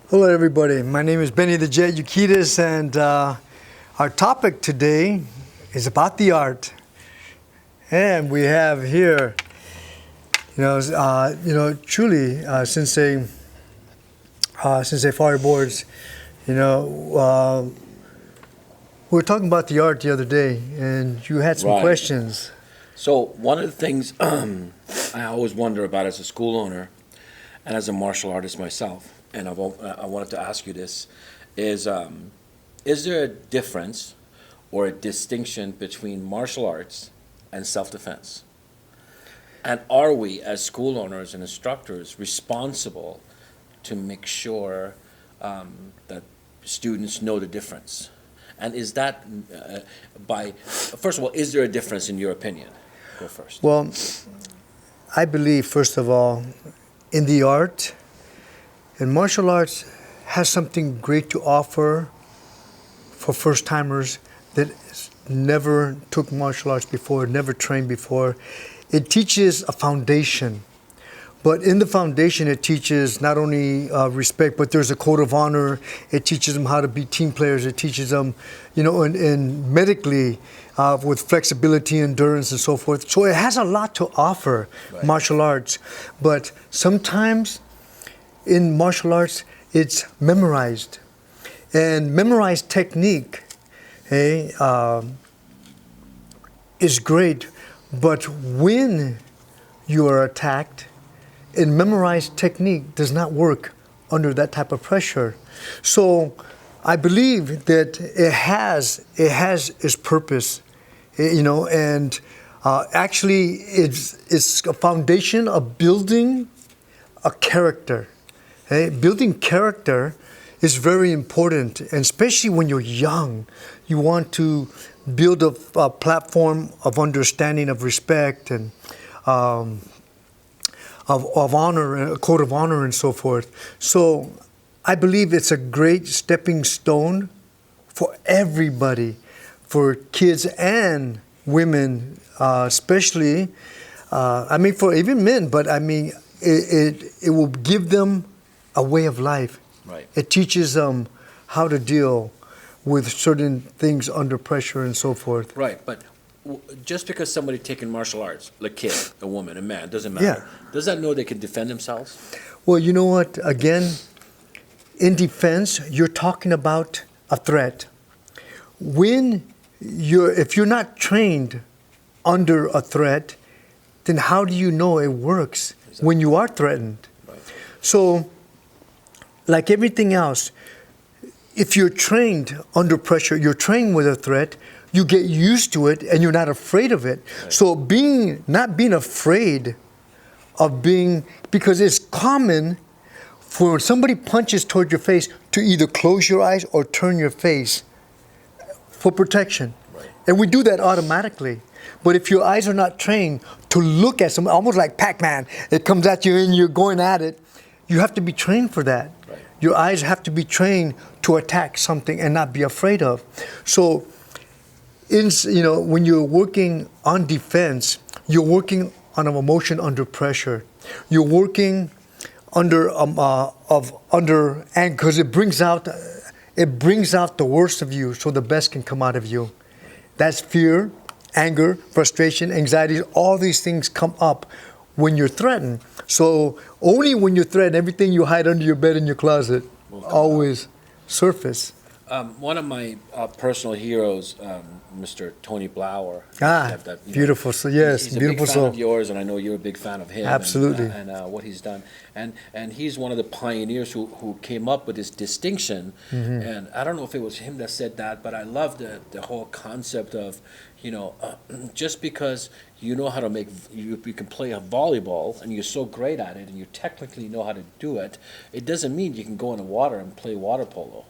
Hello, everybody. My name is Benny the Jet Urquidez, and our topic today is about the art. And we have here, truly Sensei Fireboards. We were talking about the art the other day, and you had some Right. questions. So one of the things I always wonder about as a school owner and as a martial artist myself, and I wanted to ask you this, is there a difference or a distinction between martial arts and self-defense? And are we, as school owners and instructors, responsible to make sure that students know the difference? And is that first of all, is there a difference in your opinion? Go first. Well, I believe, first of all, in the art, and martial arts has something great to offer for first-timers that never took martial arts before, never trained before. It teaches a foundation. But in the foundation, it teaches not only respect, but there's a code of honor. It teaches them how to be team players. It teaches them, and medically, with flexibility, endurance, and so forth. So it has a lot to offer, Right. martial arts. But sometimes in martial arts, it's memorized. And memorized technique is great. But when you are attacked, and memorized technique does not work under that type of pressure. So I believe that it has its purpose, and actually it's a foundation of building a character. Building character is very important, and especially when you're young, you want to build a platform of understanding, of respect, and of honor, a code of honor, and so forth. So I believe it's a great stepping stone for everybody, for kids and women, especially. For even men, but it will give them a way of life. Right. It teaches them how to deal with certain things under pressure and so forth. Right, but just because somebody taking martial arts, a kid, a woman, a man, doesn't matter. Yeah. Does that know they can defend themselves? Well, you know what? Again, in defense, you're talking about a threat. If you're not trained under a threat, then how do you know it works when you are threatened? Right. So, like everything else, if you're trained under pressure, you're trained with a threat, you get used to it and you're not afraid of it. Right. So not being afraid of because it's common for when somebody punches toward your face to either close your eyes or turn your face for protection. Right. And we do that automatically. But if your eyes are not trained to look at something, almost like Pac-Man, it comes at you and you're going at it, you have to be trained for that. Right. Your eyes have to be trained to attack something and not be afraid of. So, when you're working on defense, you're working on an emotion under pressure. You're working under anger because it brings out the worst of you, so the best can come out of you. That's fear, anger, frustration, anxiety. All these things come up when you're threatened. So only when you're threatened, everything you hide under your bed in your closet always surface. One of my personal heroes, Mr. Tony Blauer. Beautiful. So yes, he's a beautiful big fan of yours, and I know you're a big fan of him. Absolutely. And what he's done, and he's one of the pioneers who came up with this distinction. Mm-hmm. And I don't know if it was him that said that, but I love the whole concept of, just because you know how to you can play a volleyball and you're so great at it and you technically know how to do it, it doesn't mean you can go in the water and play water polo.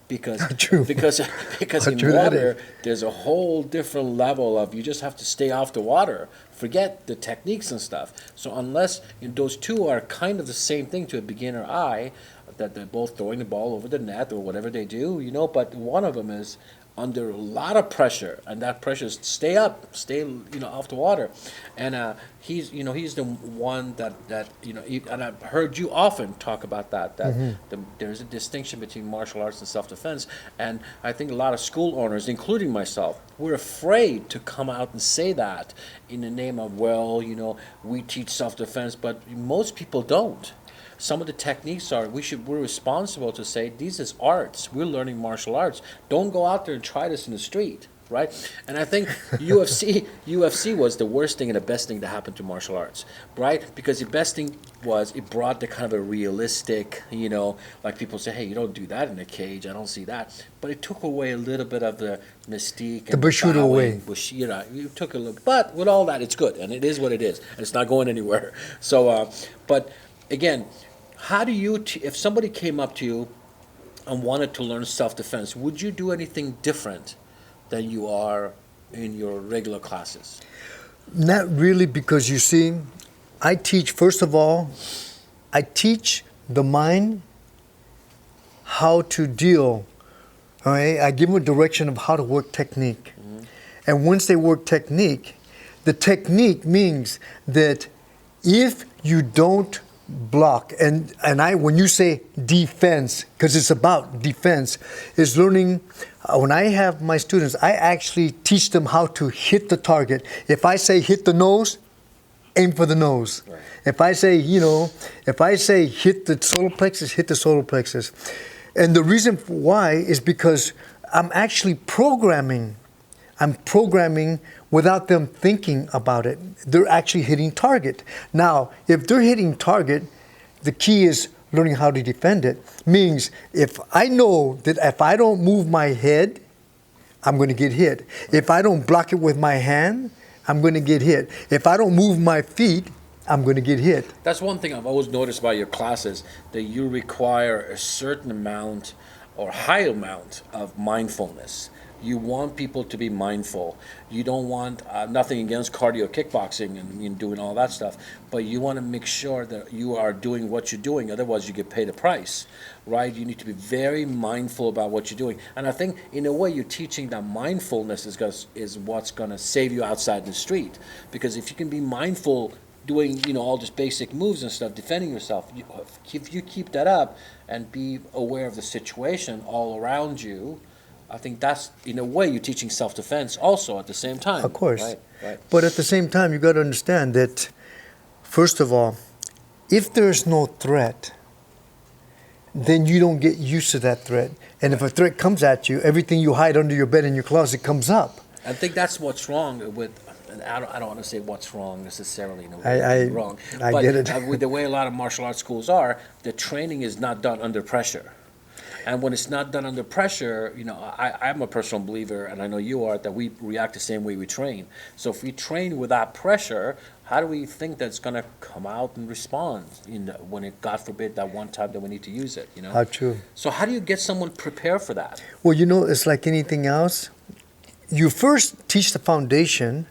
Because True. because in True water there's a whole different level of, you just have to stay off the water, forget the techniques and stuff. So unless those two are kind of the same thing to a beginner eye, that they're both throwing the ball over the net or whatever they do, but one of them is under a lot of pressure, and that pressure is stay up, stay off the water, and he's the one that and I've heard you often talk about that there's a distinction between martial arts and self-defense, and I think a lot of school owners, including myself, we're afraid to come out and say that in the name of, well, we teach self-defense, but most people don't. Some of the techniques are, we're responsible to say, these is arts. We're learning martial arts. Don't go out there and try this in the street, right? And I think UFC was the worst thing and the best thing that happened to martial arts, right? Because the best thing was it brought the kind of a realistic, like people say, hey, you don't do that in a cage. I don't see that. But it took away a little bit of the mystique. The Bushido away. You took a little, but with all that, it's good. And it is what it is. And it's not going anywhere. So, but again, how do you, if somebody came up to you and wanted to learn self-defense, would you do anything different than you are in your regular classes? Not really, because you see, I teach, first of all, I teach the mind how to deal. All right? I give them a direction of how to work technique. Mm-hmm. And once they work technique, the technique means that if you don't block, and when you say defense, because it's about defense, is learning. When I have my students, I actually teach them how to hit the target. If I say hit the nose, aim for the nose. Right. If I say hit the solar plexus, hit the solar plexus. And the reason why is because I'm actually programming. I'm programming without them thinking about it. They're actually hitting target. Now, if they're hitting target, the key is learning how to defend it. Means if I know that if I don't move my head, I'm going to get hit. If I don't block it with my hand, I'm going to get hit. If I don't move my feet, I'm going to get hit. That's one thing I've always noticed about your classes, that you require a certain amount or high amount of mindfulness. You want people to be mindful. You don't want nothing against cardio kickboxing and doing all that stuff, but you want to make sure that you are doing what you're doing. Otherwise, you get paid a price, right? You need to be very mindful about what you're doing. And I think, in a way, you're teaching that mindfulness is what's going to save you outside the street. Because if you can be mindful doing all just basic moves and stuff, defending yourself, if you keep that up and be aware of the situation all around you, I think that's, in a way, you're teaching self-defense also at the same time. Of course. Right. But at the same time, you got to understand that, first of all, if there's no threat, then you don't get used to that threat. And if a threat comes at you, everything you hide under your bed in your closet comes up. I think that's what's wrong with, and I don't want to say what's wrong necessarily, in a way, wrong. I get it. With the way a lot of martial arts schools are, the training is not done under pressure. And when it's not done under pressure, I'm a personal believer, and I know you are, that we react the same way we train. So if we train without pressure, how do we think that's going to come out and respond when it, God forbid, that one time that we need to use it? How true. So how do you get someone prepared for that? Well, it's like anything else. You first teach the foundation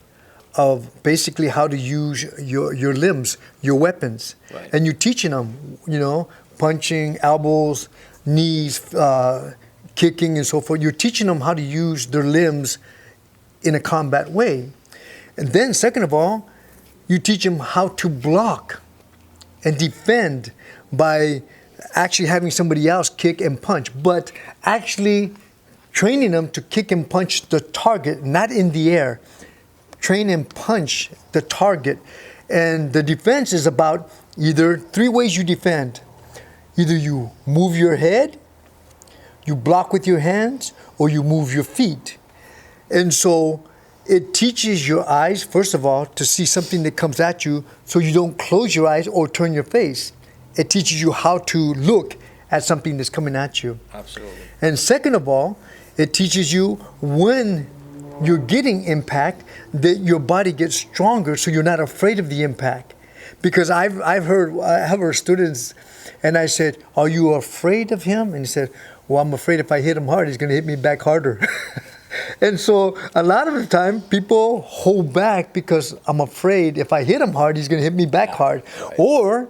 of basically how to use your limbs, your weapons. Right. And you're teaching them, punching, elbows, knees, kicking and so forth. You're teaching them how to use their limbs in a combat way. And then second of all, you teach them how to block and defend by actually having somebody else kick and punch, but actually training them to kick and punch the target, not in the air. Train and punch the target. And the defense is about either three ways you defend. Either you move your head, you block with your hands, or you move your feet. And so it teaches your eyes, first of all, to see something that comes at you so you don't close your eyes or turn your face. It teaches you how to look at something that's coming at you. Absolutely. And second of all, it teaches you when you're getting impact that your body gets stronger so you're not afraid of the impact. Because I have heard students, and I said, "Are you afraid of him?" And he said, "Well, I'm afraid if I hit him hard, he's going to hit me back harder." And so a lot of the time, people hold back because I'm afraid if I hit him hard, he's going to hit me back hard. Right. Or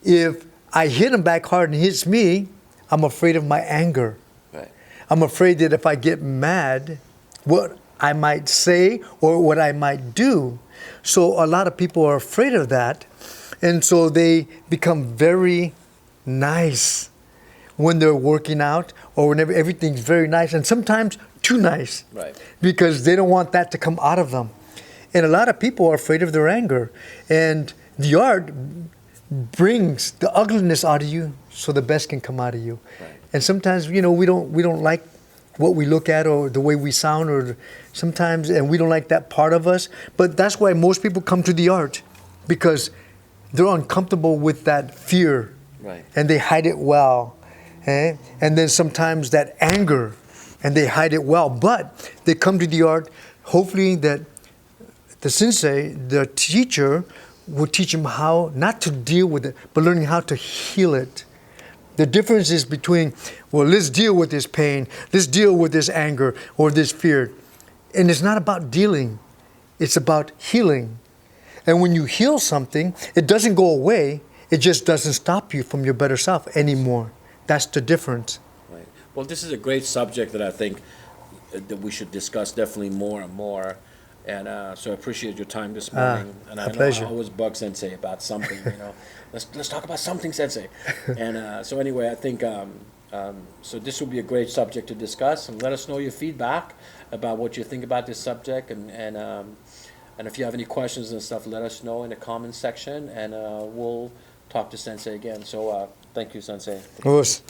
if I hit him back hard and he hits me, I'm afraid of my anger. Right. I'm afraid that if I get mad, what I might say or what I might do. So a lot of people are afraid of that. And so they become very nice when they're working out or whenever everything's very nice and sometimes too nice. Right. Because they don't want that to come out of them. And a lot of people are afraid of their anger. And the art brings the ugliness out of you so the best can come out of you. Right. And sometimes, we don't like what we look at or the way we sound or sometimes, and we don't like that part of us. But that's why most people come to the art, because they're uncomfortable with that fear. Right. And they hide it well. And then sometimes that anger, and they hide it well. But they come to the art, hopefully that the sensei, the teacher, will teach them how not to deal with it, but learning how to heal it. The difference is between, well, let's deal with this pain, let's deal with this anger or this fear. And it's not about dealing, it's about healing. And when you heal something, it doesn't go away, it just doesn't stop you from your better self anymore. That's the difference. Right. Well, this is a great subject that I think that we should discuss definitely more and more. And so I appreciate your time this morning. And I know pleasure. I always bug Sensei about something, Let's talk about something, Sensei. And so anyway, I think so this will be a great subject to discuss. And let us know your feedback about what you think about this subject. And if you have any questions and stuff, let us know in the comments section. And we'll talk to Sensei again. So thank you, Sensei. Of course.